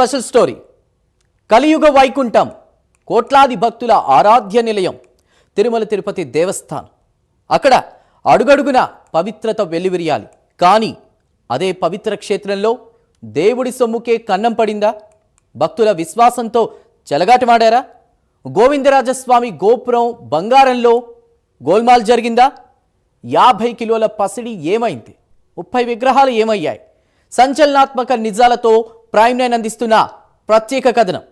Special story. కలియుగ వైకుంఠం, కోట్లాది భక్తుల ఆరాధ్య నిలయం తిరుమల తిరుపతి దేవస్థానం. అక్కడ అడుగడుగున పవిత్రత వెల్లివిరియాలి. కానీ అదే పవిత్ర క్షేత్రంలో దేవుడి సొమ్ముకే కన్నం పడిందా? భక్తుల విశ్వాసంతో చెలగాటమాడారా? గోవిందరాజస్వామి గోపురం బంగారంలో గోల్మాల్ జరిగిందా? 50 కిలోల పసిడి ఏమైంది? 30 విగ్రహాలు ఏమయ్యాయి? సంచలనాత్మక నిజాలతో ప్రైమ్ 9 అందిస్తున్న ప్రత్యేక కథనం.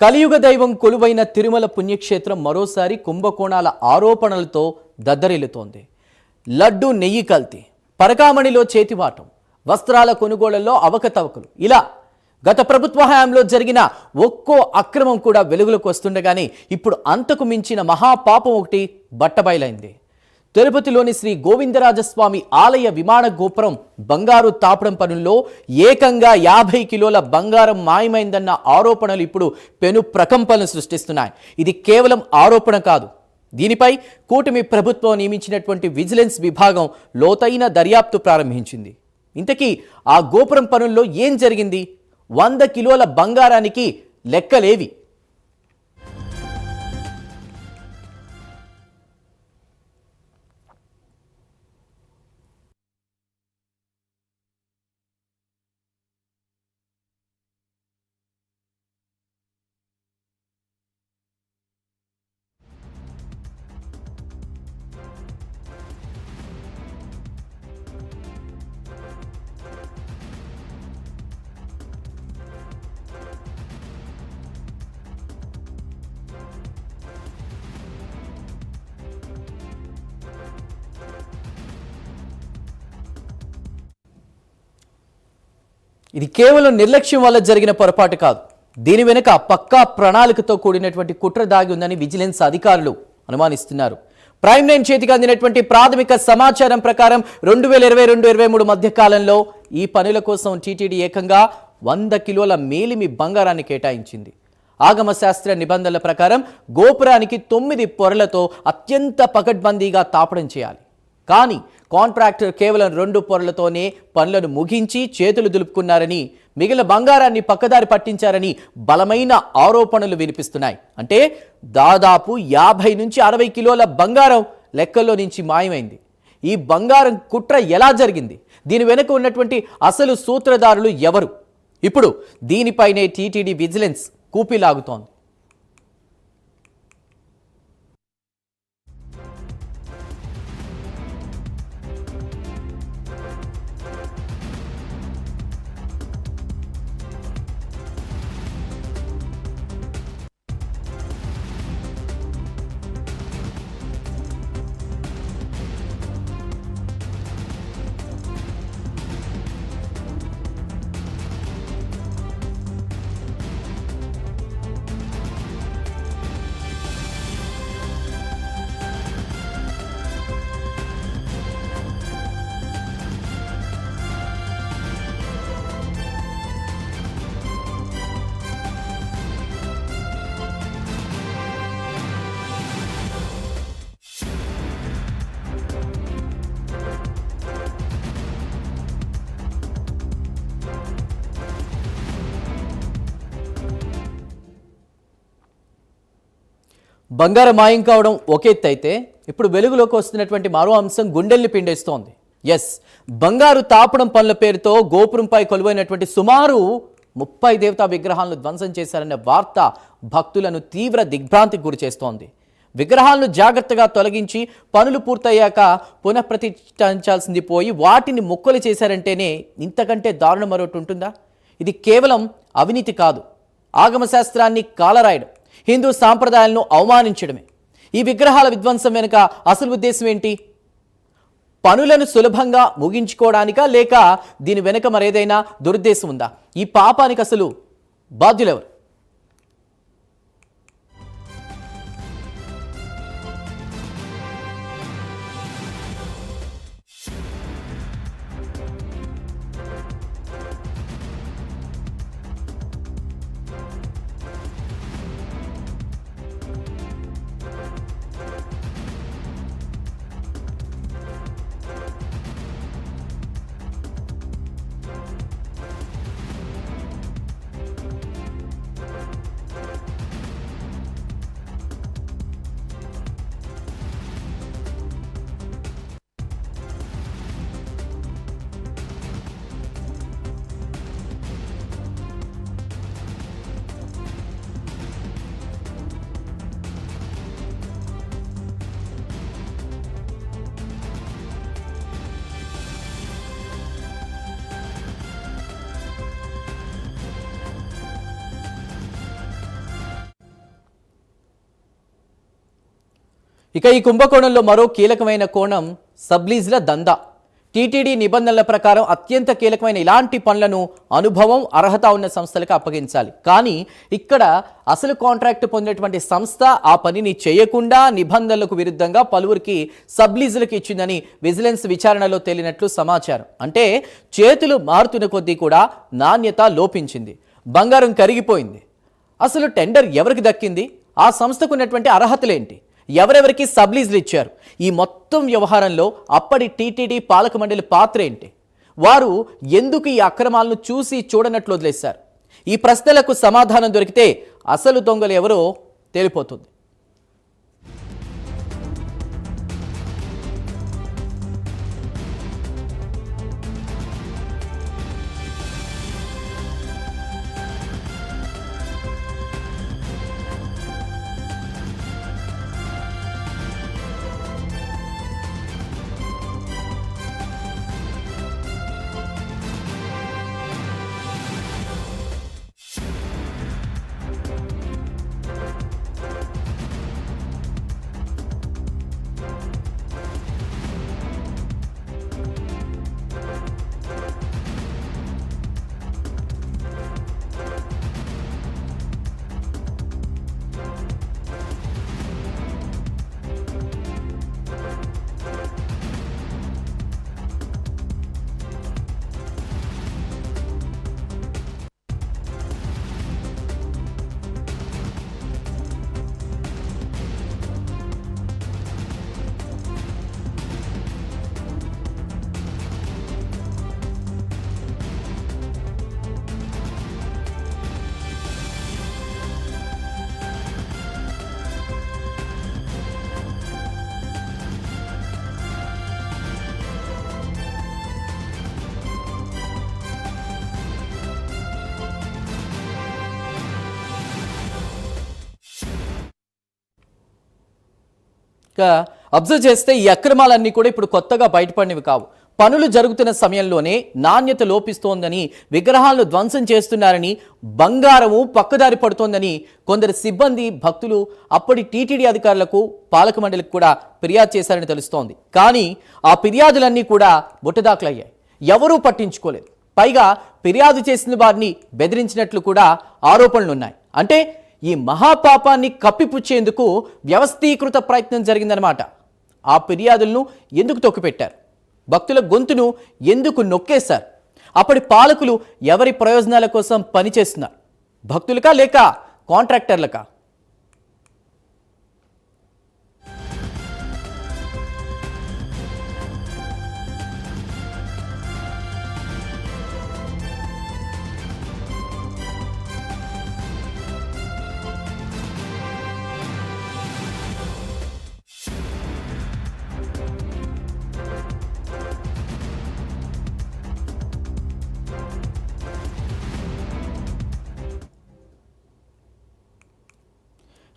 కలియుగ దైవం కొలువైన తిరుమల పుణ్యక్షేత్రం మరోసారి కుంభకోణాల ఆరోపణలతో దద్దరిల్లుతోంది. లడ్డు నెయ్యి కల్తీ, పరకామణిలో చేతివాటం, వస్త్రాల కొనుగోళ్లలో అవకతవకలు, ఇలా గత ప్రభుత్వ హయాంలో జరిగిన ఒక్కో అక్రమం కూడా వెలుగులోకి వస్తుండగానే ఇప్పుడు అంతకు మించిన మహాపాపం ఒకటి బట్టబయలైంది. తిరుపతిలోని శ్రీ గోవిందరాజస్వామి ఆలయ విమాన గోపురం బంగారు తాపడం పనుల్లో ఏకంగా 50 కిలోల బంగారం మాయమైందన్న ఆరోపణలు ఇప్పుడు పెను ప్రకంపనలు సృష్టిస్తున్నాయి. ఇది కేవలం ఆరోపణ కాదు. దీనిపై కూటమి ప్రభుత్వం నియమించినటువంటి విజిలెన్స్ విభాగం లోతైన దర్యాప్తు ప్రారంభించింది. ఇంతకీ ఆ గోపురం పనుల్లో ఏం జరిగింది? 100 కిలోల బంగారానికి లెక్కలేవి? ఇది కేవలం నిర్లక్ష్యం వల్ల జరిగిన పొరపాటు కాదు. దీని వెనుక పక్కా ప్రణాళికతో కూడినటువంటి కుట్ర దాగి ఉందని విజిలెన్స్ అధికారులు అనుమానిస్తున్నారు. ప్రైమ్ 9 చేతికి అందినటువంటి ప్రాథమిక సమాచారం ప్రకారం 2022-23 మధ్య కాలంలో ఈ పనుల కోసం టీటీడీ ఏకంగా 100 కిలోల మేలిమి బంగారాన్ని కేటాయించింది. ఆగమ శాస్త్ర నిబంధనల ప్రకారం గోపురానికి 9 పొరలతో అత్యంత పకడ్బందీగా తాపడం చేయాలి. కానీ కాంట్రాక్టర్ కేవలం 2 పొరలతోనే పనులను ముగించి చేతులు దులుపుకున్నారని, మిగిలిన బంగారాన్ని పక్కదారి పట్టించారని బలమైన ఆరోపణలు వినిపిస్తున్నాయి. అంటే దాదాపు 50 నుంచి 60 కిలోల బంగారం లెక్కల్లో నుంచి మాయమైంది. ఈ బంగారం కుట్ర ఎలా జరిగింది? దీని వెనుక ఉన్నటువంటి అసలు సూత్రధారులు ఎవరు? ఇప్పుడు దీనిపైనే టీటీడీ విజిలెన్స్ కూపిలాగుతోంది. బంగారం మాయం కావడం ఒక ఎత్తు అయితే, ఇప్పుడు వెలుగులోకి వస్తున్నటువంటి మరో అంశం గుండెల్ని పిండేస్తోంది. బంగారు తాపడం పనుల పేరుతో గోపురంపై కొలువైనటువంటి సుమారు 30 దేవతా విగ్రహాలను ధ్వంసం చేశారనే వార్త భక్తులను తీవ్ర దిగ్భ్రాంతికి గురి చేస్తోంది. విగ్రహాలను జాగ్రత్తగా తొలగించి పనులు పూర్తయ్యాక పునఃప్రతిష్ఠించాల్సింది పోయి వాటిని ముక్కలు చేశారంటేనే ఇంతకంటే దారుణం మరొకటి ఉంటుందా? ఇది కేవలం అవినీతి కాదు, ఆగమ శాస్త్రాన్ని కాలరాయడం, హిందూ సాంప్రదాయాలను అవమానించడమే. ఈ విగ్రహాల విధ్వంసం వెనుక అసలు ఉద్దేశం ఏంటి? పనులను సులభంగా ముగించుకోవడానికా, లేక దీని వెనుక మరేదైనా దురుద్దేశం ఉందా? ఈ పాపానికి అసలు బాధ్యులెవరు? ఇక ఈ కుంభకోణంలో మరో కీలకమైన కోణం సబ్లీజ్ల దందా. టీటీడీ నిబంధనల ప్రకారం అత్యంత కీలకమైన ఇలాంటి పనులను అనుభవం, అర్హత ఉన్న సంస్థలకు అప్పగించాలి. కానీ ఇక్కడ అసలు కాంట్రాక్ట్ పొందినటువంటి సంస్థ ఆ పనిని చేయకుండా నిబంధనలకు విరుద్ధంగా పలువురికి సబ్లీజులకు ఇచ్చిందని విజిలెన్స్ విచారణలో తేలినట్లు సమాచారం. అంటే చేతులు మారుతున్న కొద్దీ కూడా నాణ్యత లోపించింది, బంగారం కరిగిపోయింది. అసలు టెండర్ ఎవరికి దక్కింది? ఆ సంస్థకు ఉన్నటువంటి అర్హతలేంటి? ఎవరెవరికి సబ్లీజులు ఇచ్చారు? ఈ మొత్తం వ్యవహారంలో అప్పటి టీటీడీ పాలక మండలి పాత్ర ఏంటి? వారు ఎందుకు ఈ అక్రమాలను చూసి చూడనట్లు వదిలేశారు? ఈ ప్రశ్నలకు సమాధానం దొరికితే అసలు దొంగలు ఎవరో తేలిపోతుంది. అబ్జర్వ్ చేస్తే ఈ అక్రమాలన్నీ కూడా ఇప్పుడు కొత్తగా బయటపడినవి కావు. పనులు జరుగుతున్న సమయంలోనే నాణ్యత లోపిస్తోందని, విగ్రహాలను ధ్వంసం చేస్తున్నారని, బంగారము పక్కదారి పడుతోందని కొందరు సిబ్బంది, భక్తులు అప్పటి టీటీడీ అధికారులకు, పాలక మండలికి కూడా ఫిర్యాదు చేశారని తెలుస్తోంది. కానీ ఆ ఫిర్యాదులన్నీ కూడా బుట్టదాఖలయ్యాయి, ఎవరూ పట్టించుకోలేదు. పైగా ఫిర్యాదు చేసిన వారిని బెదిరించినట్లు కూడా ఆరోపణలున్నాయి. అంటే ఈ మహాపాపాన్ని కప్పిపుచ్చేందుకు వ్యవస్థీకృత ప్రయత్నం జరిగిందనమాట. ఆ ఫిర్యాదులను ఎందుకు తొక్కిపెట్టారు? భక్తుల గొంతును ఎందుకు నొక్కేశారు? అప్పటి పాలకులు ఎవరి ప్రయోజనాల కోసం పనిచేస్తున్నారు? భక్తులకా లేక కాంట్రాక్టర్లకా?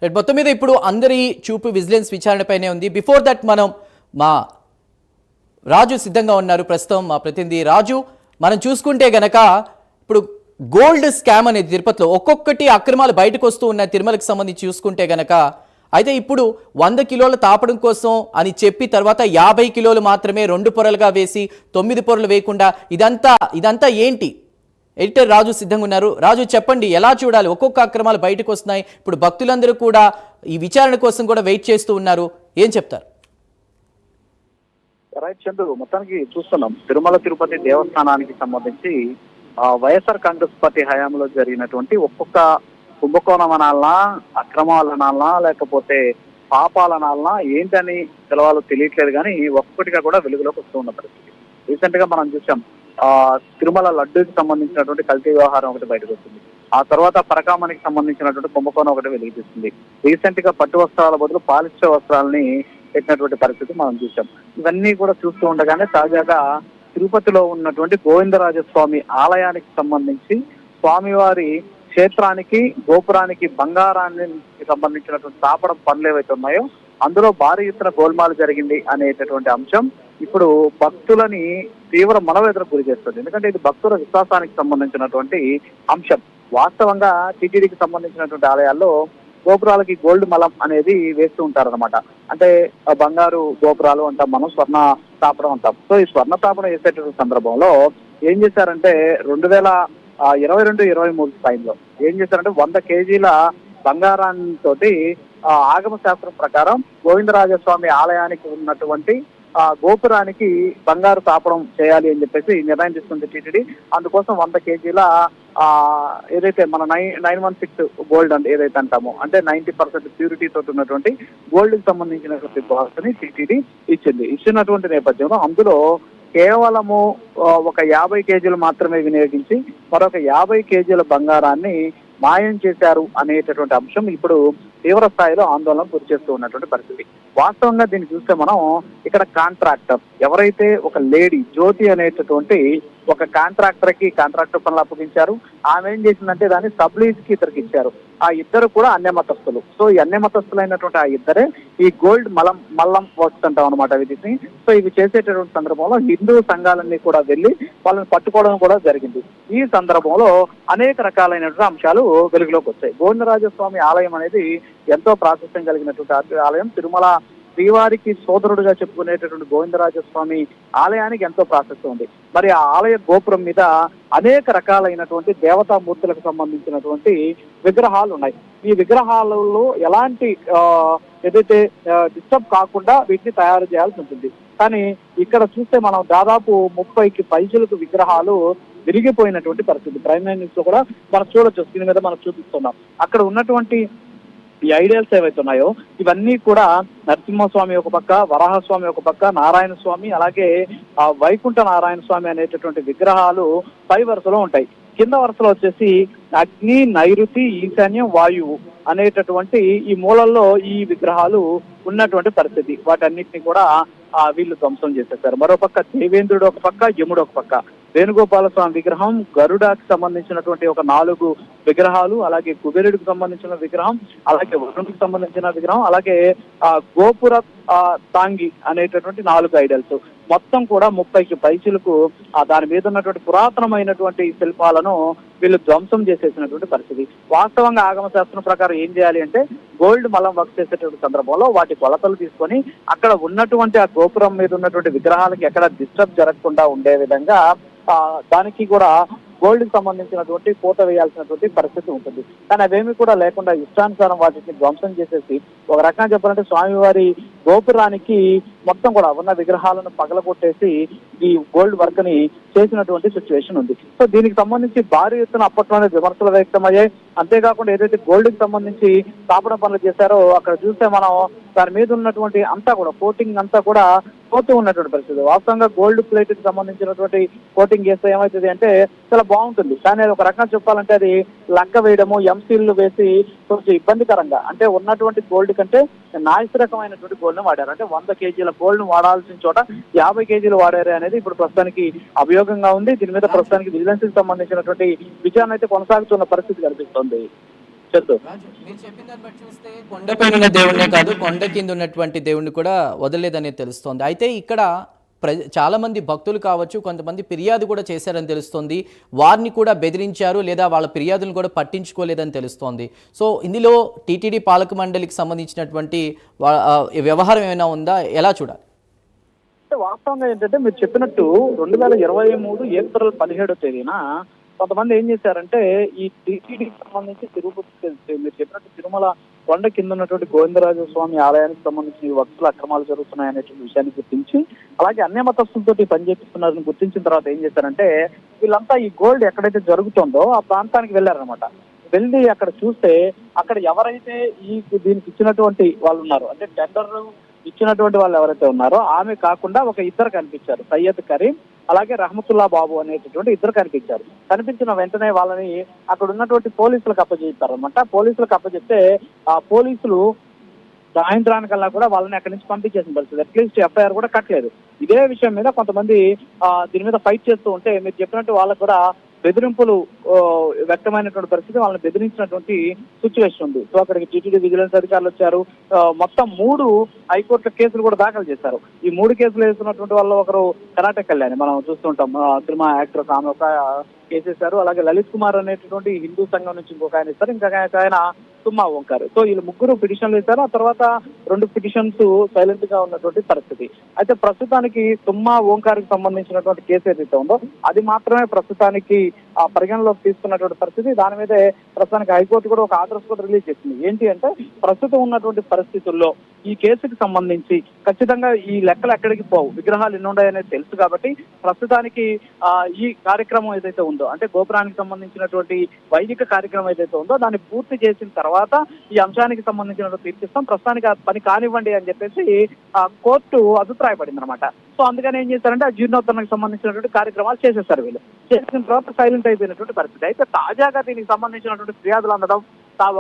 మొత్తం మీద ఇప్పుడు అందరి చూపు విజిలెన్స్ విచారణపైనే ఉంది. బిఫోర్ దట్ మా రాజు సిద్ధంగా ఉన్నారు. ప్రస్తుతం మా ప్రతినిధి రాజు, మనం చూసుకుంటే గనక ఇప్పుడు గోల్డ్ స్కామ్ అనేది తిరుపతిలో ఒక్కొక్కటి అక్రమాలు బయటకు వస్తూ ఉన్నాయి. తిరుమలకు సంబంధించి చూసుకుంటే గనక అయితే ఇప్పుడు 100 కిలోల తాపడం కోసం అని చెప్పి తర్వాత 50 కిలోలు మాత్రమే 2 పొరలుగా వేసి 9 పొరలు వేయకుండా ఇదంతా ఏంటి? ఎడిటర్ రాజు సిద్ధంగా ఉన్నారు. రాజు, చెప్పండి, ఎలా చూడాలి? ఒక్కొక్క అక్రమాలు బయటకు వస్తున్నాయి. ఇప్పుడు భక్తులందరూ కూడా ఈ విచారణ కోసం కూడా వెయిట్ చేస్తూ ఉన్నారు. ఏం చెప్తారు? రైట్ చంద్రు, మొత్తానికి చూస్తున్నాం తిరుమల తిరుపతి దేవస్థానానికి సంబంధించి వైఎస్ఆర్ కాంగ్రెస్ పార్టీ హయాంలో జరిగినటువంటి ఒక్కొక్క కుంభకోణం అనాలనా, అక్రమాలనాలనా, లేకపోతే పాపాలనాలనా ఏంటని తెలవాలో తెలియట్లేదు. కానీ ఒక్కొక్కటిగా కూడా వెలుగులోకి వస్తూ ఉన్న పరిస్థితి. రీసెంట్ గా మనం చూసాం తిరుమల లడ్డూకి సంబంధించినటువంటి కల్తీ వ్యవహారం ఒకటి బయటకు వస్తుంది. ఆ తర్వాత పరకామణికి సంబంధించినటువంటి కుంభకోణం ఒకటి వెలుగుతుంది. రీసెంట్ గా పట్టు వస్త్రాల బదులు పాలిస్టర్ వస్త్రాలని పెట్టినటువంటి పరిస్థితి మనం చూసాం. ఇవన్నీ కూడా చూస్తూ ఉండగానే తాజాగా తిరుపతిలో ఉన్నటువంటి గోవిందరాజస్వామి ఆలయానికి సంబంధించి స్వామివారి క్షేత్రానికి, గోపురానికి బంగారానికి సంబంధించినటువంటి తాపడం పనులు ఏవైతే ఉన్నాయో అందులో భారీ ఎత్తున గోల్మాలు జరిగింది అనేటటువంటి అంశం ఇప్పుడు భక్తులని తీవ్ర మనోవేదనకు గురి చేస్తుంది. ఎందుకంటే ఇది భక్తుల విశ్వాసానికి సంబంధించినటువంటి అంశం. వాస్తవంగా టీటీడీకి సంబంధించినటువంటి ఆలయాల్లో గోపురాలకి గోల్డ్ మలం అనేది వేస్తూ ఉంటారన్నమాట. అంటే బంగారు గోపురాలు అంటాం మనం, స్వర్ణ తాపడం అంటాం. సో ఈ స్వర్ణ తాపడం వేసేటువంటి సందర్భంలో ఏం చేశారంటే 2022-23 స్థాయిలో ఏం చేశారంటే 100 కేజీల బంగారాన్ని ఆగమ శాస్త్రం ప్రకారం గోవిందరాజస్వామి ఆలయానికి ఉన్నటువంటి గోపురానికి బంగారు తాపడం చేయాలి అని చెప్పేసి నిర్ణయం తీసుకుంది టీటీడీ. అందుకోసం 100 కేజీల ఏదైతే మన 916 గోల్డ్ అంటే ఏదైతే అంటామో, అంటే 90% ప్యూరిటీ తోటి ఉన్నటువంటి గోల్డ్ కి సంబంధించినటువంటి బాక్స్ ని టీటీడీ ఇచ్చినటువంటి నేపథ్యంలో అందులో కేవలము ఒక 50 కేజీలు మాత్రమే వినియోగించి మరొక 50 కేజీల బంగారాన్ని మాయం చేశారు అనేటటువంటి అంశం ఇప్పుడు తీవ్ర స్థాయిలో ఆందోళనకు గురి చేస్తూ ఉన్నటువంటి పరిస్థితి. వాస్తవంగా దీన్ని చూస్తే మనం ఇక్కడ కాంట్రాక్టర్ ఎవరైతే ఒక లేడీ జ్యోతి అనేటటువంటి ఒక కాంట్రాక్టర్ పనులు అప్పగించారు. ఆమె ఏం చేసిందంటే దాన్ని సబ్లీజ్ కి ఇద్దరికి ఇచ్చారు. ఆ ఇద్దరు కూడా అన్యమతస్తులు. సో ఈ అన్యమతస్తులైనటువంటి ఆ ఇద్దరే ఈ గోల్డ్ మల్లం వర్క్స్ అంటాం అనమాట వీటిని. సో ఇవి చేసేటటువంటి సందర్భంలో హిందూ సంఘాలన్నీ కూడా వెళ్ళి వాళ్ళని పట్టుకోవడం కూడా జరిగింది. ఈ సందర్భంలో అనేక రకాలైనటువంటి అంశాలు వెలుగులోకి వచ్చాయి. గోవిందరాజస్వామి ఆలయం అనేది ఎంతో ప్రాశస్త్యం కలిగినటువంటి ఆలయం. తిరుమల శ్రీవారికి సోదరుడుగా చెప్పుకునేటటువంటి గోవిందరాజస్వామి ఆలయానికి ఎంతో ప్రాశస్త్యం ఉంది. మరి ఆ ఆలయ గోపురం మీద అనేక రకాలైనటువంటి దేవతామూర్తులకు సంబంధించినటువంటి విగ్రహాలు ఉన్నాయి. ఈ విగ్రహాలలో ఎలాంటి ఏదైతే డిస్టర్బ్ కాకుండా వీటిని తయారు చేయాల్సి ఉంటుంది. కానీ ఇక్కడ చూస్తే మనం దాదాపు 30కి పైచులకు విగ్రహాలు విరిగిపోయినటువంటి పరిస్థితి. ప్రైమ్ న్యూస్ లో కూడా మనం చూడొచ్చు, స్క్రీన్ మీద మనం చూపిస్తున్నాం. అక్కడ ఉన్నటువంటి ఈ ఐడియల్స్ ఏవైతే ఉన్నాయో ఇవన్నీ కూడా నరసింహస్వామి ఒక పక్క, వరాహస్వామి ఒక పక్క, నారాయణ స్వామి, అలాగే వైకుంఠ నారాయణ స్వామి అనేటటువంటి విగ్రహాలు పై వరుసలో ఉంటాయి. కింద వరుసలో వచ్చేసి అగ్ని, నైరుతి, ఈశాన్యం, వాయువు అనేటటువంటి ఈ మూలల్లో ఈ విగ్రహాలు ఉన్నటువంటి పరిస్థితి. వాటన్నిటిని కూడా వీళ్ళు ధ్వంసం చేసేసారు. మరోపక్క దేవేంద్రుడు ఒక పక్క, యముడు ఒక పక్క, వేణుగోపాల స్వామి విగ్రహం, గరుడాకి సంబంధించినటువంటి ఒక 4 విగ్రహాలు, అలాగే కుబేరుడికి సంబంధించిన విగ్రహం, అలాగే వరుణుడికి సంబంధించిన విగ్రహం, అలాగే గోపుర తాంగి అనేటటువంటి 4 ఐడల్స్. మొత్తం కూడా 30కి పైచిలకు దాని మీద ఉన్నటువంటి పురాతనమైనటువంటి శిల్పాలను వీళ్ళు ధ్వంసం చేసేసినటువంటి పరిస్థితి. వాస్తవంగా ఆగమ శాస్త్రం ప్రకారం ఏం చేయాలి అంటే గోల్డ్ మలం వర్క్ చేసేటువంటి సందర్భంలో వాటి కొలతలు తీసుకొని అక్కడ ఉన్నటువంటి ఆ గోపురం మీద ఉన్నటువంటి విగ్రహాలకి ఎక్కడ డిస్టర్బ్ జరగకుండా ఉండే విధంగా దానికి కూడా గోల్డ్ కి సంబంధించినటువంటి పూత వేయాల్సినటువంటి పరిస్థితి ఉంటుంది. కానీ అవేమి కూడా లేకుండా ఇష్టానుసారం వాటిని ధ్వంసం చేసేసి ఒక రకంగా చెప్పాలంటే స్వామివారి గోపురానికి మొత్తం కూడా ఉన్న విగ్రహాలను పగలగొట్టేసి ఈ గోల్డ్ వర్క్ ని చేసినటువంటి సిచ్యువేషన్ ఉంది. సో దీనికి సంబంధించి భారీ ఎత్తున అప్పట్లోనే విమర్శలు వ్యక్తమయ్యాయి. అంతేకాకుండా ఏదైతే గోల్డ్ కి సంబంధించి తాపన పనులు చేశారో అక్కడ చూస్తే మనం దాని మీద ఉన్నటువంటి అంతా కూడా కోటింగ్ అంతా కూడా పోతూ ఉన్నటువంటి పరిస్థితి. వాస్తవంగా గోల్డ్ ప్లేట్ కి సంబంధించినటువంటి కోటింగ్ చేస్తే ఏమవుతుంది అంటే చాలా బాగుంటుంది. కానీ అది ఒక రకంగా చెప్పాలంటే అది లక్క వేయడము, ఎంసీల్లు వేసి కొంచెం ఇబ్బందికరంగా, అంటే ఉన్నటువంటి గోల్డ్ కంటే నాసిరకమైనటువంటి గోల్డ్ ను వాడారు. అంటే 100 కేజీల గోల్డ్ ను వాడాల్సిన చోట 50 కేజీలు వాడారు అనేది ఇప్పుడు ప్రస్తుతానికి అభియోగంగా ఉంది. దీని మీద ప్రస్తుతానికి విజిలెన్స్ కి సంబంధించినటువంటి విచారణ అయితే కొనసాగుతున్న పరిస్థితి కనిపిస్తుంది. మీరు చెప్పిన దాన్ని బట్టి చూస్తే కొండపైన ఉన్న దేవుడినే కాదు, కొండ కింద ఉన్నటువంటి దేవుడిని కూడా వదలలేదని తెలుస్తోంది. అయితే ఇక్కడ చాలా మంది భక్తులు కావచ్చు, కొంతమంది ఫిర్యాదు కూడా చేశారని తెలుస్తోంది. వారిని కూడా బెదిరించారు లేదా వాళ్ళ ఫిర్యాదులను కూడా పట్టించుకోలేదని తెలుస్తోంది. సో ఇందులో టీటీడీ పాలక మండలికి సంబంధించినటువంటి వ్యవహారం ఏమైనా ఉందా, ఎలా చూడాలి? వాస్తవంగా ఏంటంటే మీరు చెప్పినట్టు 2023 ఏప్రిల్ 17వ తేదీన కొంతమంది ఏం చేశారంటే ఈ టీటీడీకి సంబంధించి తిరుపతి, మీరు చెప్పినట్టు తిరుమల కొండ కింద ఉన్నటువంటి గోవిందరాజస్వామి ఆలయానికి సంబంధించిన వక్తుల అక్రమాలు జరుగుతున్నాయనేటువంటి విషయాన్ని గుర్తించి, అలాగే అన్య మతస్థులతో పనిచేపిస్తున్నారని గుర్తించిన తర్వాత ఏం చేశారంటే వీళ్ళంతా ఈ గోల్డ్ ఎక్కడైతే జరుగుతుందో ఆ ప్రాంతానికి వెళ్ళారనమాట. వెళ్ళి అక్కడ చూస్తే అక్కడ ఎవరైతే దీనికి ఇచ్చినటువంటి వాళ్ళు ఉన్నారో, అంటే టెండర్ ఇచ్చినటువంటి వాళ్ళు ఎవరైతే ఉన్నారో ఆమె కాకుండా ఒక ఇద్దరు కనిపించారు, సయ్యద్ కరీం అలాగే రహమతుల్లా బాబు అనేటటువంటి ఇద్దరు కనిపించారు. కనిపించిన వెంటనే వాళ్ళని అక్కడ ఉన్నటువంటి పోలీసులకు అప్పచెప్పారు అనమాట. పోలీసులకు అప్పచెప్తే ఆ పోలీసులు సాయంత్రానికల్లా కూడా వాళ్ళని అక్కడి నుంచి పంపించేసిన పరిస్థితి. అట్లీస్ట్ ఎఫ్ఐఆర్ కూడా కట్టలేదు. ఇదే విషయం మీద కొంతమంది దీని మీద ఫైట్ చేస్తూ ఉంటే మీరు చెప్పినట్టు వాళ్ళకు కూడా బెదిరింపులు వ్యక్తమైనటువంటి పరిస్థితి, వాళ్ళని బెదిరించినటువంటి సిచ్యువేషన్ ఉంది. సో అక్కడికి టీటీడీ విజిలెన్స్ అధికారులు వచ్చారు. మొత్తం 3 హైకోర్టులో కేసులు కూడా దాఖలు చేశారు. ఈ 3 కేసులు వేస్తున్నటువంటి వాళ్ళు ఒకరు కర్ణాటక కళ్యాణి, మనం చూస్తుంటాం సినిమా యాక్టర్, ఆమె ఒక కేసేశారు. అలాగే లలిత్ కుమార్ అనేటువంటి హిందూ సంఘం నుంచి ఇంకొక ఆయన ఇస్తారు, ఇంకా ఆయన తుమ్మా ఓంకార్. సో వీళ్ళు 3 పిటిషన్లు వేశారు. ఆ తర్వాత 2 పిటిషన్స్ సైలెంట్ గా ఉన్నటువంటి పరిస్థితి. అయితే ప్రస్తుతానికి తుమ్మా ఓంకార్ కి సంబంధించినటువంటి కేసు ఏదైతే ఉందో అది మాత్రమే ప్రస్తుతానికి పరిగణలోకి తీసుకున్నటువంటి పరిస్థితి. దాని మీదే ప్రస్తుతానికి హైకోర్టు కూడా ఒక ఆర్డర్స్ కూడా రిలీజ్ చేసింది. ఏంటి అంటే ప్రస్తుతం ఉన్నటువంటి పరిస్థితుల్లో ఈ కేసుకి సంబంధించి ఖచ్చితంగా ఈ లెక్కలు ఎక్కడికి పోవు, విగ్రహాలు ఎన్ని ఉన్నాయనేది తెలుసు కాబట్టి ప్రస్తుతానికి ఈ కార్యక్రమం ఏదైతే ఉందో, అంటే గోపురానికి సంబంధించినటువంటి వైదిక కార్యక్రమం ఏదైతే ఉందో దాన్ని పూర్తి చేసిన తర్వాత ఈ అంశానికి సంబంధించినటువంటి తీర్చిస్తాం, ప్రస్తుతానికి ఆ పని కానివ్వండి అని చెప్పేసి కోర్టు అభిప్రాయపడింది అనమాట. సో అందుకని ఏం చేశారంటే ఆ జీర్ణోద్ధరణకు సంబంధించినటువంటి కార్యక్రమాలు చేసేసారు. వీళ్ళు చేసిన తర్వాత సైలెంట్ అయిపోయినటువంటి పరిస్థితి. అయితే తాజాగా దీనికి సంబంధించినటువంటి ఫిర్యాదులు అందడం,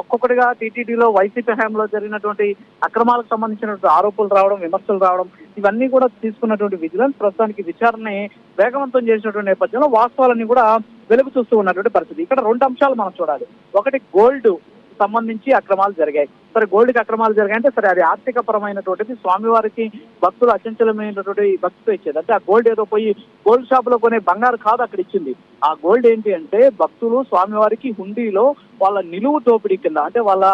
ఒక్కొక్కటిగా టీటీడీలో వైసీపీ హయాంలో జరిగినటువంటి అక్రమాలకు సంబంధించినటువంటి ఆరోపణలు రావడం, విమర్శలు రావడం, ఇవన్నీ కూడా తీసుకున్నటువంటి విజిలెన్స్ ప్రస్తుతానికి విచారణని వేగవంతం చేసినటువంటి నేపథ్యంలో వాస్తవాలన్నీ కూడా వెలుగు చూస్తూ ఉన్నటువంటి పరిస్థితి. ఇక్కడ 2 అంశాలు మనం చూడాలి. ఒకటి గోల్డ్ సంబంధించి అక్రమాలు జరిగాయి. సరే గోల్డ్కి అక్రమాలు జరిగాయంటే సరే అది ఆర్థిక పరమైనటువంటిది, స్వామివారికి భక్తులు అచంచలమైనటువంటి భక్తితో ఇచ్చేది. అంటే ఆ గోల్డ్ ఏదో పోయి గోల్డ్ షాప్ లో కొనే బంగారు కాదు అక్కడ ఇచ్చింది. ఆ గోల్డ్ ఏంటి అంటే భక్తులు స్వామివారికి హుండీలో వాళ్ళ నిలువు దోపిడీ కింద, అంటే వాళ్ళ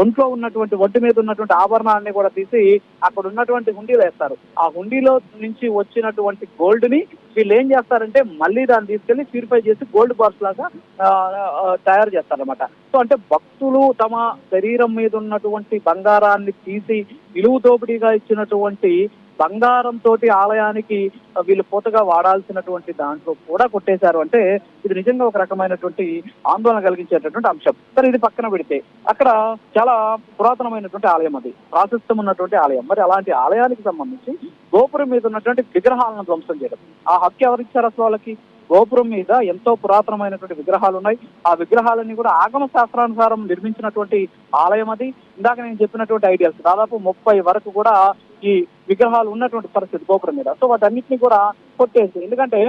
ఒంట్లో ఉన్నటువంటి ఒంటి మీద ఉన్నటువంటి ఆభరణాన్ని కూడా తీసి అక్కడ ఉన్నటువంటి హుండీలో వేస్తారు. ఆ హుండీలో నుంచి వచ్చినటువంటి గోల్డ్ ని వీళ్ళు ఏం చేస్తారంటే మళ్ళీ దాన్ని తీసుకెళ్లి ప్యూరిఫై చేసి గోల్డ్ బార్స్ లాగా తయారు చేస్తారనమాట. సో అంటే భక్తులు తమ శరీరం మీద ఉన్నటువంటి బంగారాన్ని తీసి నిలువు దోపిడీగా ఇచ్చినటువంటి బంగారం తోటి ఆలయానికి వీళ్ళు పూతగా వాడాల్సినటువంటి దాంట్లో కూడా కొట్టేశారు. అంటే ఇది నిజంగా ఒక రకమైనటువంటి ఆందోళన కలిగించేటటువంటి అంశం. సరే ఇది పక్కన పెడితే అక్కడ చాలా పురాతనమైనటువంటి ఆలయం, అది ప్రాశస్త్యం ఉన్నటువంటి ఆలయం. మరి అలాంటి ఆలయానికి సంబంధించి గోపురం మీద ఉన్నటువంటి విగ్రహాలను ధ్వంసం చేయడం, ఆ హక్కు ఎవరిచ్చారు అసలు వాళ్ళకి? గోపురం మీద ఎంతో పురాతనమైనటువంటి విగ్రహాలు ఉన్నాయి. ఆ విగ్రహాలన్నీ కూడా ఆగమ శాస్త్రానుసారం నిర్మించినటువంటి ఆలయం అది. ఇందాక నేను చెప్పినటువంటి ఐడియాస్ దాదాపు 30 వరకు కూడా ఈ విగ్రహాలు ఉన్నటువంటి పరిస్థితి గోపురం మీద. సో వాటన్నిటిని కూడా కొట్టేసి, ఎందుకంటే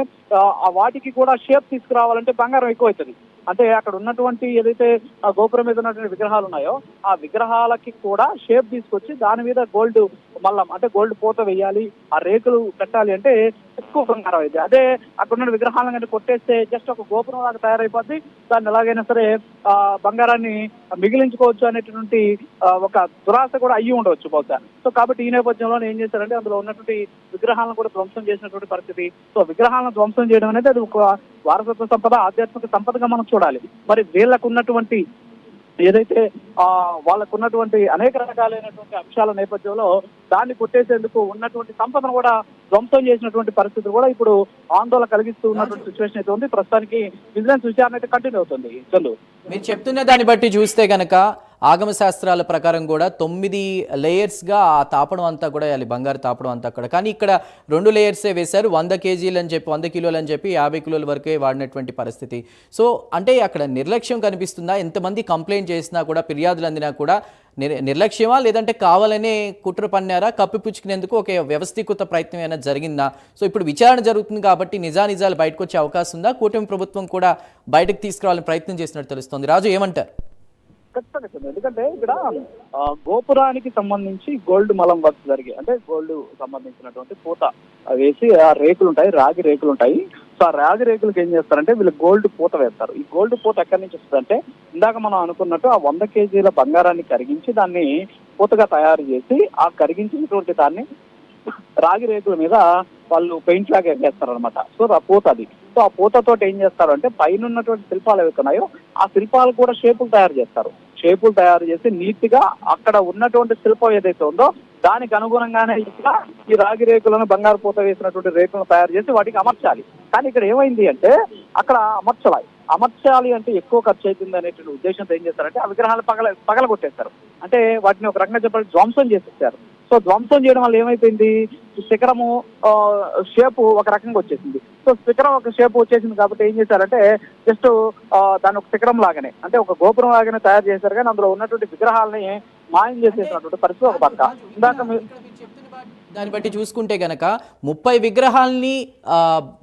వాటికి కూడా షేప్ తీసుకురావాలంటే బంగారం ఎక్కువ అవుతుంది. అంటే అక్కడ ఉన్నటువంటి ఏదైతే ఆ గోపురం మీద ఉన్నటువంటి విగ్రహాలు ఉన్నాయో ఆ విగ్రహాలకి కూడా షేప్ తీసుకొచ్చి దాని మీద గోల్డ్ మళ్ళా, అంటే గోల్డ్ పూత వేయాలి, ఆ రేకులు కట్టాలి అంటే ఎక్కువ బంగారం అయితే. అదే అక్కడ ఉన్న విగ్రహాలను కంటే కొట్టేస్తే జస్ట్ ఒక గోపురం లాగా తయారైపోద్ది. దాన్ని ఎలాగైనా సరే బంగారాన్ని మిగిలించుకోవచ్చు అనేటువంటి ఒక దురాశ కూడా అయ్యి ఉండవచ్చు బహుశా. సో కాబట్టి ఈ నేపథ్యంలో ఏం చేశారంటే అందులో ఉన్నటువంటి విగ్రహాలను కూడా ధ్వంసం చేసినటువంటి పరిస్థితి. సో విగ్రహాలను ధ్వంసం చేయడం అనేది అది ఒక వారసత్వ సంపద, ఆధ్యాత్మిక సంపదగా మనం చూడాలి. మరి వీళ్ళకు ఉన్నటువంటి ఏదైతే వాళ్ళకు ఉన్నటువంటి అనేక రకాలైనటువంటి అంశాల నేపథ్యంలో దాన్ని కొట్టేసేందుకు ఉన్నటువంటి సంపదను కూడా ధ్వంసం చేసినటువంటి పరిస్థితులు కూడా ఇప్పుడు ఆందోళన కలిగిస్తూ ఉన్నటువంటి సిచ్యువేషన్ అయితే ఉంది. ప్రస్తుతానికి విజిలెన్స్ విచారణ అయితే కంటిన్యూ అవుతుంది. చందు, మీరు చెప్తున్న దాన్ని బట్టి చూస్తే కనుక ఆగమ శాస్త్రాల ప్రకారం కూడా 9 లేయర్స్గా ఆ తాపడం అంతా కూడా వేయాలి, బంగారు తాపడం అంతా కూడా. కానీ ఇక్కడ 2 లేయర్సే వేశారు. 100 కేజీలు అని చెప్పి 100 కిలోలు అని చెప్పి 50 కిలోల వరకే వాడినటువంటి పరిస్థితి. సో అంటే అక్కడ నిర్లక్ష్యం కనిపిస్తుందా? ఎంతమంది కంప్లైంట్ చేసినా కూడా, ఫిర్యాదులు అందినా కూడా నిర్లక్ష్యమా, లేదంటే కావాలనే కుట్ర పన్నారా? కప్పిపుచ్చుకునేందుకు ఒక వ్యవస్థీకృత ప్రయత్నం ఏమైనా జరిగిందా? సో ఇప్పుడు విచారణ జరుగుతుంది కాబట్టి నిజానిజాలు బయటకు వచ్చే అవకాశం ఉందా? కూటమి ప్రభుత్వం కూడా బయటకు తీసుకురావాలని ప్రయత్నం చేసినట్టు తెలుస్తోంది. రాజు, ఏమంటారు? ఖచ్చితంగా. ఎందుకంటే ఇక్కడ గోపురానికి సంబంధించి గోల్డ్ మలం వర్క్ జరిగాయి. అంటే గోల్డ్ సంబంధించినటువంటి పూత వేసి ఆ రేకులు ఉంటాయి, రాగి రేకులు ఉంటాయి. సో ఆ రాగి రేకులకు ఏం చేస్తారంటే వీళ్ళు గోల్డ్ పూత వేస్తారు. ఈ గోల్డ్ పూత ఎక్కడి నుంచి వస్తుందంటే ఇందాక మనం అనుకున్నట్టు ఆ 100 కేజీల బంగారాన్ని కరిగించి దాన్ని పూతగా తయారు చేసి ఆ కరిగించినటువంటి దాన్ని రాగి రేకుల మీద వాళ్ళు పెయింట్ లాగా వేస్తారు అనమాట. సో ఆ పూత అది. సో ఆ పూతతో ఏం చేస్తారు అంటే పైన ఉన్నటువంటి శిల్పాలు ఏవైతున్నాయో ఆ శిల్పాలు కూడా షేపులు తయారు చేస్తారు. షేపులు తయారు చేసి నీట్ గా అక్కడ ఉన్నటువంటి శిల్పం ఏదైతే ఉందో దానికి అనుగుణంగానే ఇక్కడ ఈ రాగి రేకులను బంగారు పూత వేసినటువంటి రేకులను తయారు చేసి వాటికి అమర్చాలి. కానీ ఇక్కడ ఏమైంది అంటే అక్కడ అమర్చాలి అంటే ఎక్కువ ఖర్చు అవుతుంది అనేటువంటి ఉద్దేశంతో ఏం చేస్తారంటే ఆ విగ్రహాలు పగలగొట్టేస్తారు. అంటే వాటిని ఒక రకంగా చెప్పాలి ధ్వంసం చేసేస్తారు. సో ధ్వంసం చేయడం వల్ల ఏమైపోయింది, శిఖరము షేపు ఒక రకంగా వచ్చేసింది. సో శిఖరం ఒక షేప్ వచ్చేసింది కాబట్టి ఏం చేశారంటే జస్ట్ దాని ఒక శిఖరం లాగానే, అంటే ఒక గోపురం లాగానే తయారు చేశారు. కానీ అందులో ఉన్నటువంటి విగ్రహాలని మాయం చేసేసినటువంటి పరిస్థితి ఒక పక్క. ఇందాక దాన్ని బట్టి చూసుకుంటే గనక 30 విగ్రహాలని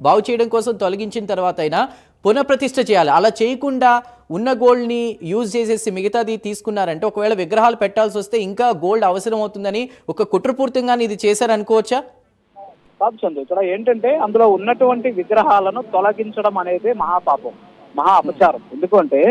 బాగు చేయడం కోసం తొలగించిన తర్వాత అయినా పునఃప్రతిష్ఠ చేయాలి. అలా చేయకుండా ఉన్న గోల్డ్ని యూజ్ చేసేసి మిగతాది తీసుకున్నారంటే ఒకవేళ విగ్రహాలు పెట్టాల్సి వస్తే ఇంకా గోల్డ్ అవసరం అవుతుందని ఒక కుట్రపూర్తిగానే ఇది చేశారనుకోవచ్చా? కాదు చందు, ఇక్కడ ఏంటంటే అందులో ఉన్నటువంటి విగ్రహాలను తొలగించడం అనేది మహాపాపం, మహా అపచారం. ఎందుకంటే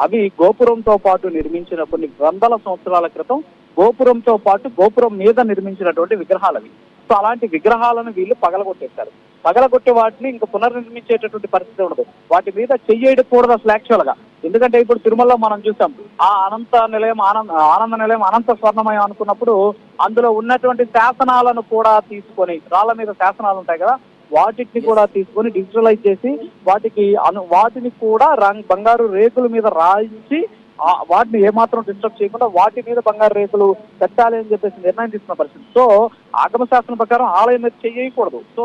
అవి గోపురంతో పాటు నిర్మించిన కొన్ని వందల సంవత్సరాల క్రితం గోపురంతో పాటు గోపురం మీద నిర్మించినటువంటి విగ్రహాలు అవి. సో అలాంటి విగ్రహాలను వీళ్ళు పగలగొట్టేశారు. పగలగొట్టే వాటిని ఇంకా పునర్నిర్మించేటటువంటి పరిస్థితి ఉండదు. వాటి మీద చెయ్యకూడదు అసలు యాక్చువల్ గా. ఎందుకంటే ఇప్పుడు తిరుమలలో మనం చూసాం, ఆ అనంత నిలయం ఆనంద నిలయం అనంత స్వర్ణమయం అనుకున్నప్పుడు అందులో ఉన్నటువంటి శాసనాలను కూడా తీసుకొని, రాళ్ల మీద శాసనాలు ఉంటాయి కదా, వాటిని కూడా తీసుకొని డిజిటలైజ్ చేసి వాటిని కూడా బంగారు రేకుల మీద రాయించి వాటిని ఏమాత్రం డిస్టర్బ్ చేయకుండా వాటి మీద బంగారు రేకులు పెట్టాలి అని చెప్పేసి నిర్ణయం తీసుకున్న పరిస్థితి. సో ఆగమ శాస్త్రం ప్రకారం ఆలయం మీద చేయకూడదు. సో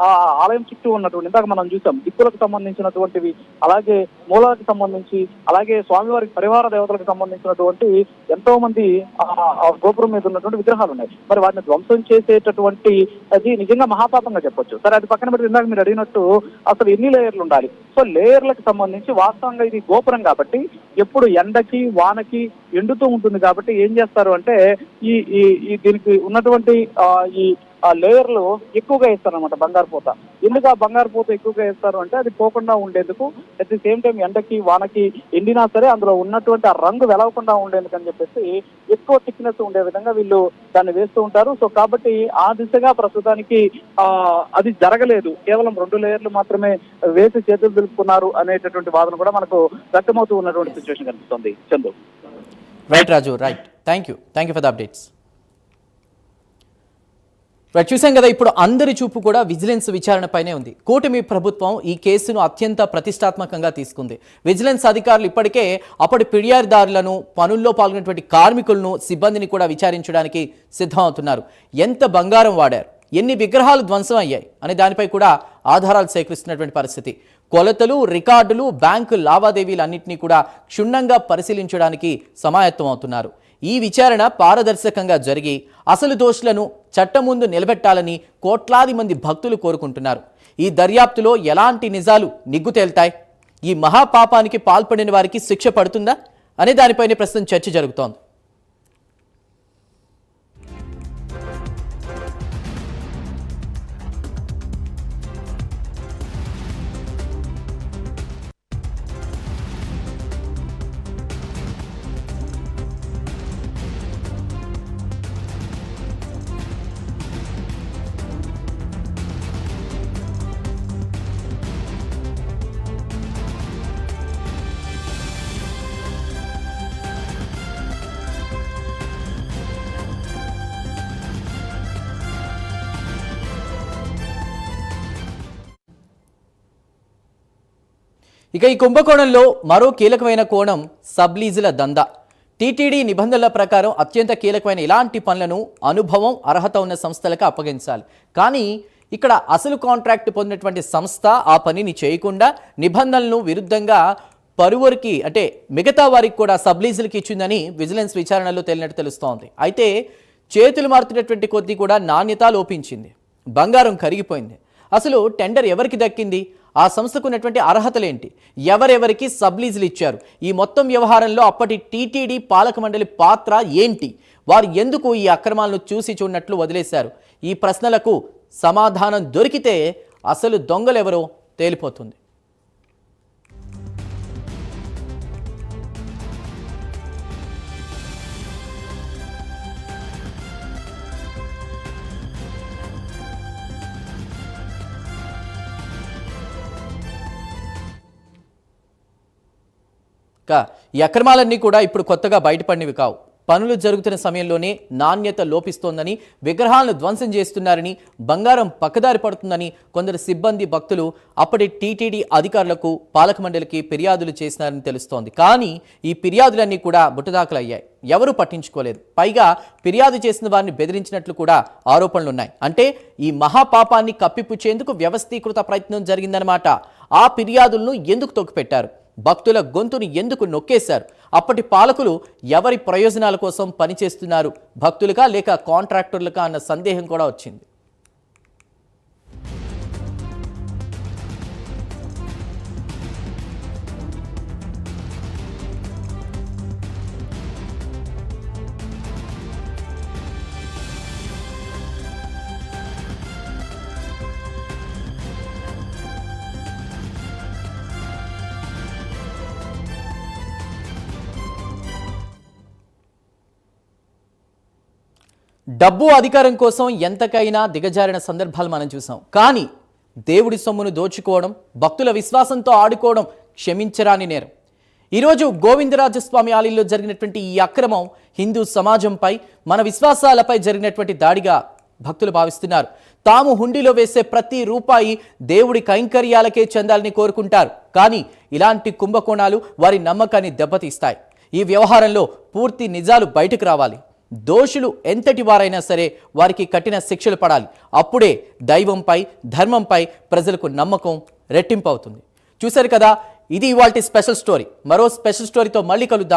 ఆ ఆలయం చుట్టూ ఉన్నటువంటి, ఇందాక మనం చూసాం, దిక్కులకు సంబంధించినటువంటివి, అలాగే మూలాలకు సంబంధించి, అలాగే స్వామివారి పరివార దేవతలకు సంబంధించినటువంటి ఎంతో మంది గోపురం మీద ఉన్నటువంటి విగ్రహాలు ఉన్నాయి. మరి వాటిని ధ్వంసం చేసేటటువంటి అది నిజంగా మహాపాపంగా చెప్పొచ్చు. సరే, అది పక్కన పెట్టి ఇందాక మీరు అడిగినట్టు అసలు ఎన్ని లేయర్లు ఉండాలి? సో లేయర్లకు సంబంధించి వాస్తవంగా ఇది గోపురం కాబట్టి ఎప్పుడు ఎండకి వానకి ఎండుతూ ఉంటుంది కాబట్టి ఏం చేస్తారు అంటే ఈ దీనికి ఉన్నటువంటి ఈ లేయర్లు ఎక్కువగా వేస్తారనమాట బంగారు పూత. ఎందుకు ఆ బంగారు పూత ఎక్కువగా వేస్తారు అంటే అది పోకుండా ఉండేందుకు, అట్ ది సేమ్ టైం ఎండకి వానకి ఎండినా సరే అందులో ఉన్నటువంటి ఆ రంగు వెలవకుండా ఉండేందుకు అని చెప్పేసి ఎక్కువ థిక్నెస్ ఉండే విధంగా వీళ్ళు దాన్ని వేస్తూ ఉంటారు. సో కాబట్టి ఆ దిశగా ప్రస్తుతానికి అది జరగలేదు. కేవలం 2 లేయర్లు మాత్రమే వేసి చేతులు దులుపుకున్నారు అనేటటువంటి వాదన కూడా మనకు వ్యక్తమవుతూ ఉన్నటువంటి సిచ్యువేషన్ కనిపిస్తుంది. Chandu. Right Raju, right. Thank you for the updates. చూసాం కదా, ఇప్పుడు అందరి చూపు కూడా విజిలెన్స్ విచారణపైనే ఉంది. కూటమి ప్రభుత్వం ఈ కేసును అత్యంత ప్రతిష్టాత్మకంగా తీసుకుంది. విజిలెన్స్ అధికారులు ఇప్పటికే అప్పటి ఫిర్యాదుదారులను, పనుల్లో పాల్గొన్నటువంటి కార్మికులను, సిబ్బందిని కూడా విచారించడానికి సిద్ధమవుతున్నారు. ఎంత బంగారం వాడారు, ఎన్ని విగ్రహాలు ధ్వంసం అయ్యాయి అనే దానిపై కూడా ఆధారాలు సేకరిస్తున్నటువంటి పరిస్థితి. కొలతలు, రికార్డులు, బ్యాంకు లావాదేవీలన్నింటినీ కూడా క్షుణ్ణంగా పరిశీలించడానికి సమాయత్తం అవుతున్నారు. ఈ విచారణ పారదర్శకంగా జరిగి అసలు దోషులను చట్టం ముందు నిలబెట్టాలని కోట్లాది మంది భక్తులు కోరుకుంటున్నారు. ఈ దర్యాప్తులో ఎలాంటి నిజాలు నిగ్గు తేల్తాయి, ఈ మహాపాపానికి పాల్పడిన వారికి శిక్ష పడుతుందా అనే దానిపైనే ప్రస్తుతం చర్చ జరుగుతోంది. ఇక ఈ కుంభకోణంలో మరో కీలకమైన కోణం సబ్లీజుల దందా. టీటీడీ నిబంధనల ప్రకారం అత్యంత కీలకమైన ఇలాంటి పనులను అనుభవం, అర్హత ఉన్న సంస్థలకు అప్పగించాలి. కానీ ఇక్కడ అసలు కాంట్రాక్ట్ పొందినటువంటి సంస్థ ఆ పనిని చేయకుండా నిబంధనలను విరుద్ధంగా పరువురికి, అంటే మిగతా వారికి కూడా సబ్లీజులకి ఇచ్చిందని విజిలెన్స్ విచారణలో తేలినట్టు తెలుస్తోంది. అయితే చేతులు మారుతున్నటువంటి కొద్దీ కూడా నాణ్యత లోపించింది, బంగారం కరిగిపోయింది. అసలు టెండర్ ఎవరికి దక్కింది, ఆ సంస్థకు ఉన్నటువంటి అర్హతలేంటి, ఎవరెవరికి సబ్లీజులు ఇచ్చారు, ఈ మొత్తం వ్యవహారంలో అప్పటి టీటీడీ పాలక మండలి పాత్ర ఏంటి, వారు ఎందుకు ఈ అక్రమాలను చూసి చూడనట్లు వదిలేశారు? ఈ ప్రశ్నలకు సమాధానం దొరికితే అసలు దొంగలెవరో తేలిపోతుంది. ఈ అక్రమాలన్నీ కూడా ఇప్పుడు కొత్తగా బయటపడినవి కావు. పనులు జరుగుతున్న సమయంలోనే నాణ్యత లోపిస్తోందని, విగ్రహాలను ధ్వంసం చేస్తున్నారని, బంగారం పక్కదారి పడుతుందని కొందరు సిబ్బంది, భక్తులు అప్పటి టీటీడీ అధికారులకు, పాలక మండలికి ఫిర్యాదులు చేసినారని తెలుస్తోంది. కానీ ఈ ఫిర్యాదులన్నీ కూడా బుట్టదాఖలు అయ్యాయి, ఎవరూ పట్టించుకోలేదు. పైగా ఫిర్యాదు చేసిన వారిని బెదిరించినట్లు కూడా ఆరోపణలున్నాయి. అంటే ఈ మహాపాపాన్ని కప్పిపుచ్చేందుకు వ్యవస్థీకృత ప్రయత్నం జరిగిందన్నమాట. ఆ ఫిర్యాదులను ఎందుకు తొక్కిపెట్టారు, భక్తుల గొంతుని ఎందుకు నొక్కేశారు, అప్పటి పాలకులు ఎవరి ప్రయోజనాల కోసం పనిచేస్తున్నారు, భక్తులుగా లేక కాంట్రాక్టర్లుగా అన్న సందేహం కూడా వచ్చింది. డబ్బు అధికారం కోసం ఎంతకైనా దిగజారిన సందర్భాలు మనం చూసాం. కానీ దేవుడి సొమ్మును దోచుకోవడం, భక్తుల విశ్వాసంతో ఆడుకోవడం క్షమించరాని నేరం. ఈరోజు గోవిందరాజస్వామి ఆలయంలో జరిగినటువంటి ఈ అక్రమం హిందూ సమాజంపై, మన విశ్వాసాలపై జరిగినటువంటి దాడిగా భక్తులు భావిస్తున్నారు. తాము హుండీలో వేసే ప్రతి రూపాయి దేవుడి కైంకర్యాలకే చెందాలని కోరుకుంటారు. కానీ ఇలాంటి కుంభకోణాలు వారి నమ్మకాన్ని దెబ్బతీస్తాయి. ఈ వ్యవహారంలో పూర్తి నిజాలు బయటకు రావాలి. దోషులు ఎంతటి వారైనా సరే వారికి కఠిన శిక్షలు పడాలి. అప్పుడే దైవంపై, ధర్మంపై ప్రజలకు నమ్మకం రెట్టింపు అవుతుంది. చూశారు కదా, ఇది ఇవాల్టి స్పెషల్ స్టోరీ. మరో స్పెషల్ స్టోరీతో మళ్ళీ కలుద్దాం.